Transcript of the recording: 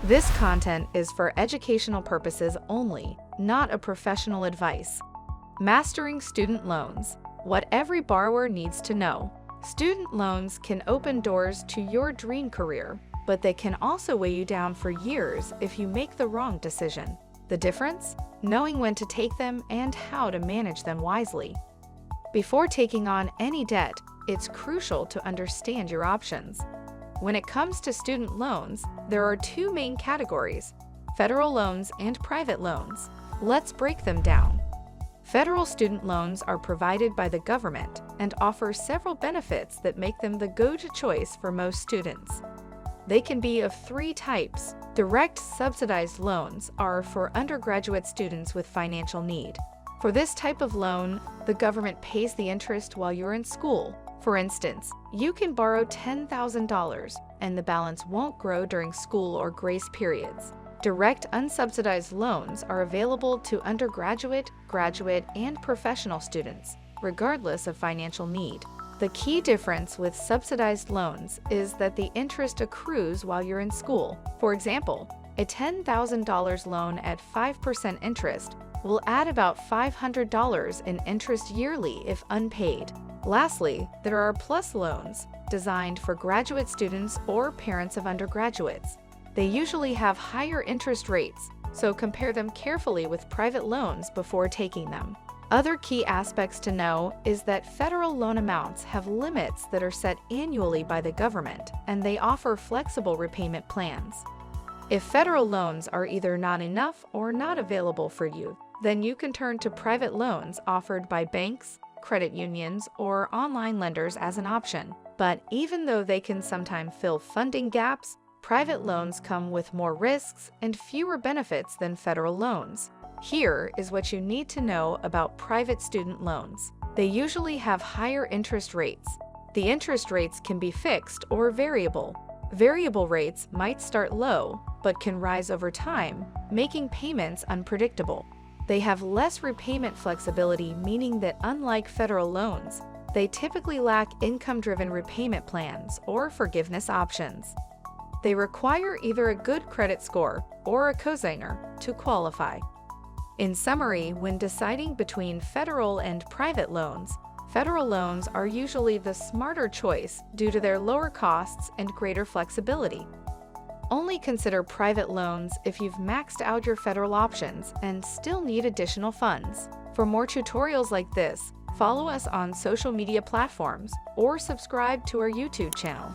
This content is for educational purposes only, not a professional advice. Mastering student loans. What every borrower needs to know. Student loans can open doors to your dream career, but they can also weigh you down for years if you make the wrong decision. The difference? Knowing when to take them and how to manage them wisely. Before taking on any debt, it's crucial to understand your options. When it comes to student loans, there are two main categories: federal loans and private loans. Let's break them down. Federal student loans are provided by the government and offer several benefits that make them the go-to choice for most students. They can be of three types. Direct subsidized loans are for undergraduate students with financial need. For this type of loan, the government pays the interest while you're in school. For instance, you can borrow $10,000 and the balance won't grow during school or grace periods. Direct unsubsidized loans are available to undergraduate, graduate, and professional students, regardless of financial need. The key difference with subsidized loans is that the interest accrues while you're in school. For example, a $10,000 loan at 5% interest will add about $500 in interest yearly if unpaid. Lastly, there are PLUS loans, designed for graduate students or parents of undergraduates. They usually have higher interest rates, so compare them carefully with private loans before taking them. Other key aspects to know is that federal loan amounts have limits that are set annually by the government, and they offer flexible repayment plans. If federal loans are either not enough or not available for you, then you can turn to private loans offered by banks, credit unions, or online lenders as an option. But even though they can sometimes fill funding gaps, private loans come with more risks and fewer benefits than federal loans. Here is what you need to know about private student loans. They usually have higher interest rates. The interest rates can be fixed or variable. Variable rates might start low, but can rise over time, making payments unpredictable. They have less repayment flexibility, meaning that unlike federal loans, they typically lack income-driven repayment plans or forgiveness options. They require either a good credit score or a cosigner to qualify. In summary, when deciding between federal and private loans, federal loans are usually the smarter choice due to their lower costs and greater flexibility. Only consider private loans if you've maxed out your federal options and still need additional funds. For more tutorials like this, follow us on social media platforms or subscribe to our YouTube channel.